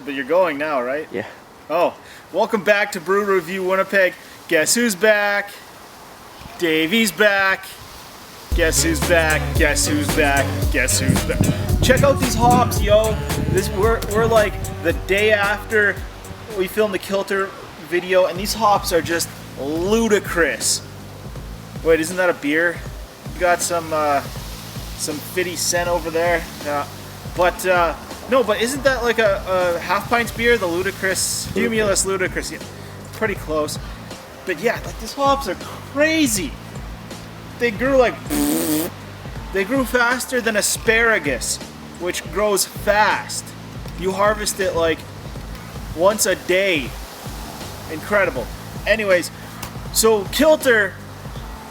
But you're going now, right? Yeah. Oh, welcome back to Brew Review Winnipeg. Guess who's back? Davey's back. Guess who's back? Guess who's back? Guess who's back? Check out these hops, yo. We're like the day after we filmed the Kilter video, and these hops are just ludicrous. Wait, isn't that a beer? You got some 50 cent over there. No, but isn't that like a half pints beer? The ludicrous, Cumulus ludicrous. Yeah, pretty close. But yeah, like these hops are crazy. They grew faster than asparagus, which grows fast. You harvest it like once a day. Incredible. Anyways, so Kilter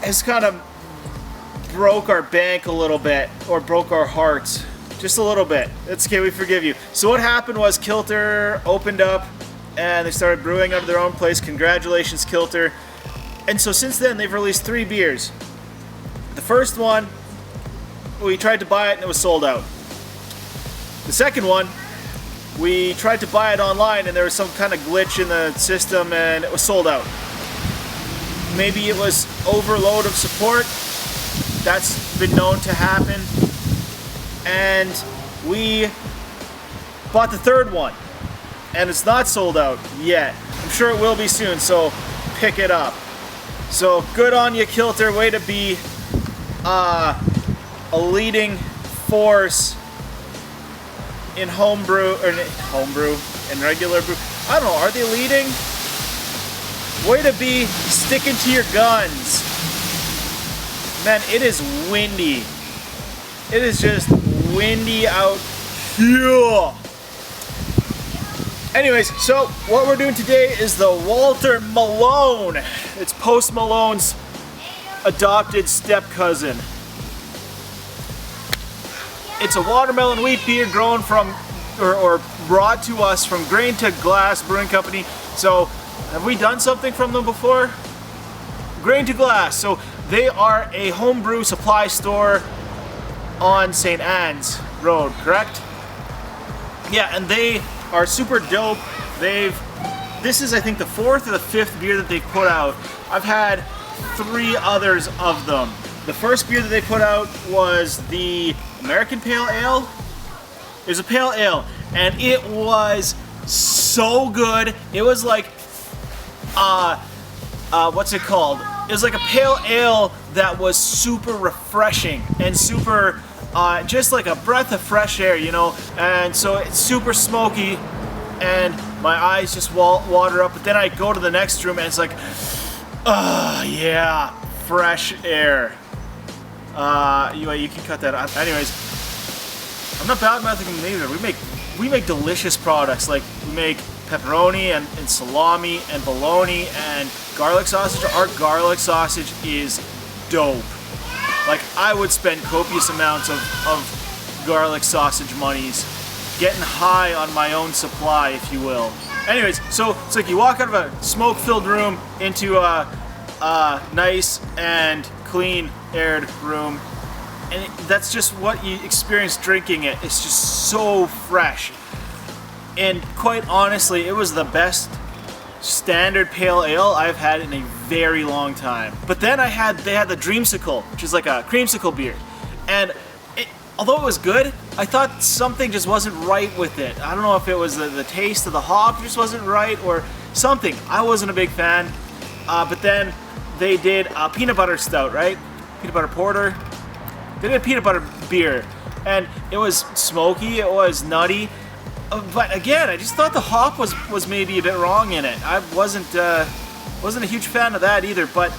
has kind of broke our bank a little bit, or broke our hearts just a little bit. It's okay, we forgive you. So what happened was Kilter opened up and they started brewing out of their own place. Congratulations, Kilter. And so since then they've released 3 beers. The first one, we tried to buy it and it was sold out. The second one, we tried to buy it online and there was some kind of glitch in the system and it was sold out. Maybe it was overload of support. That's been known to happen. And we bought the third one and it's not sold out yet. I'm sure it will be soon, so pick it up. So good on you, Kilter. Way to be a leading force in homebrew, and regular brew. I don't know, are they leading? Way to be sticking to your guns. Man, it is windy. It is just windy out here. Anyways, so what we're doing today is the Walter Malone. It's Post Malone's adopted step cousin. It's a watermelon wheat beer grown from, or brought to us from Grain to Glass Brewing Company. So, have we done something from them before? Grain to Glass. So, they are a homebrew supply store on St. Anne's Road, correct? Yeah, and they are super dope. This is I think the 4th or the 5th beer that they've put out. I've had 3 others of them. The first beer that they put out was the American Pale Ale. It was a pale ale, and it was so good. It was like, what's it called? It was like a pale ale that was super refreshing and super, just like a breath of fresh air, you know? And so it's super smoky, and my eyes just water up, but then I go to the next room and it's like, yeah, fresh air. You can cut that out. Anyways, I'm not bad mouthing them either. We make delicious products. Like we make pepperoni and salami and bologna and garlic sausage. Our garlic sausage is dope. Like I would spend copious amounts of garlic sausage monies, getting high on my own supply, if you will. Anyways, so it's like you walk out of a smoke-filled room into a nice and clean aired room, and that's just what you experience drinking it. It's just so fresh, and quite honestly, it was the best standard pale ale I've had in a very long time. But then they had the Dreamsicle, which is like a creamsicle beer, and although it was good, I thought something just wasn't right with it. I don't know if it was the taste of the hop just wasn't right or something. I wasn't a big fan. But then they did a peanut butter stout, right? Peanut butter porter. They did a peanut butter beer, and it was smoky, it was nutty. But again, I just thought the hop was maybe a bit wrong in it. I wasn't a huge fan of that either, but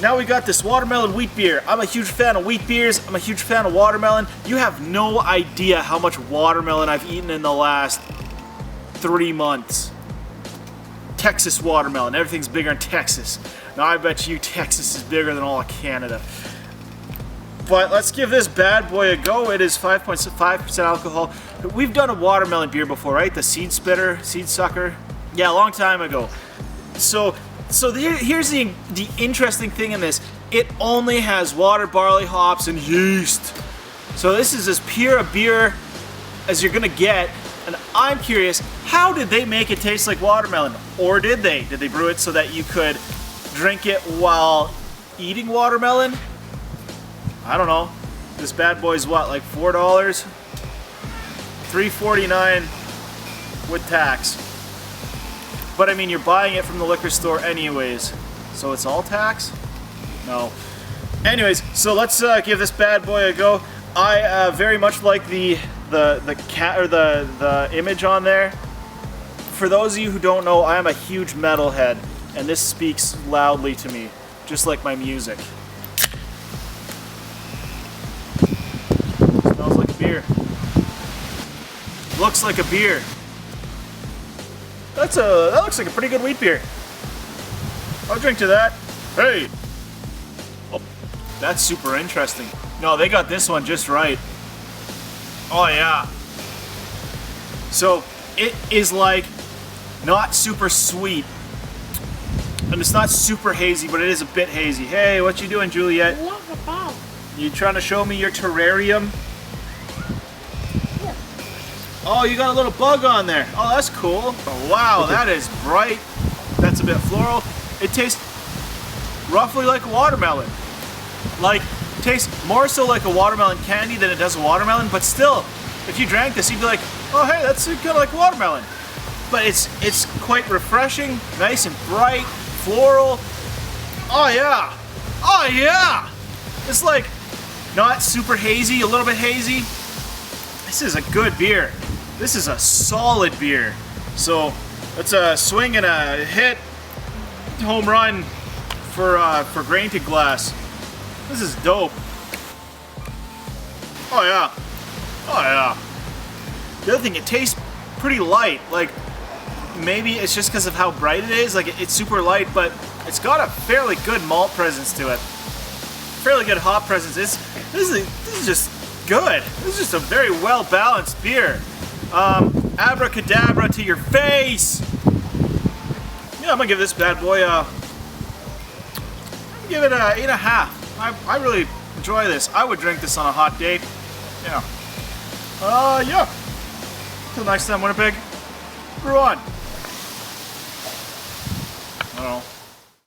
now we got this watermelon wheat beer. I'm a huge fan of wheat beers. I'm a huge fan of watermelon. You have no idea how much watermelon I've eaten in the last 3 months. Texas watermelon. Everything's bigger in Texas. Now I bet you Texas is bigger than all of Canada. But let's give this bad boy a go. It is 5.5% alcohol. We've done a watermelon beer before, right? The seed sucker. Yeah, a long time ago. So here's the interesting thing in this. It only has water, barley, hops, and yeast. So this is as pure a beer as you're gonna get. And I'm curious, how did they make it taste like watermelon? Or did they? Did they brew it so that you could drink it while eating watermelon? I don't know. This bad boy's what, like $4? $3.49 with tax. But I mean, you're buying it from the liquor store anyways. So it's all tax? No. Anyways, so let's give this bad boy a go. I very much like the cat or the image on there. For those of you who don't know, I am a huge metalhead, and this speaks loudly to me, just like my music. Smells like a beer. Looks like a beer. That looks like a pretty good wheat beer. I'll drink to that. Hey! Oh, that's super interesting. No, they got this one just right. Oh yeah. So it is like not super sweet, and it's not super hazy, but it is a bit hazy. Hey, what you doing, Juliet? You trying to show me your terrarium? Yeah. Oh, you got a little bug on there. Oh, that's cool. Oh, wow, that is bright. That's a bit floral. It tastes roughly like watermelon. Like, tastes more so like a watermelon candy than it does a watermelon, but still, if you drank this, you'd be like, oh hey, that's kind of like watermelon. But it's quite refreshing, nice and bright, floral. Oh yeah, oh yeah. It's like not super hazy, a little bit hazy. This is a good beer. This is a solid beer. So it's a swing and a hit, home run for Grainted Glass. This is dope. Oh yeah. Oh yeah. The other thing, it tastes pretty light. Like, maybe it's just because of how bright it is. Like, it's super light, but it's got a fairly good malt presence to it. Fairly good hop presence. This is just good. This is just a very well balanced beer. Abracadabra to your face. Yeah, I'm gonna give this bad boy give it a 8.5. I really enjoy this. I would drink this on a hot day. Yeah. Yeah. Till next time, Winnipeg. Brew on. I don't know.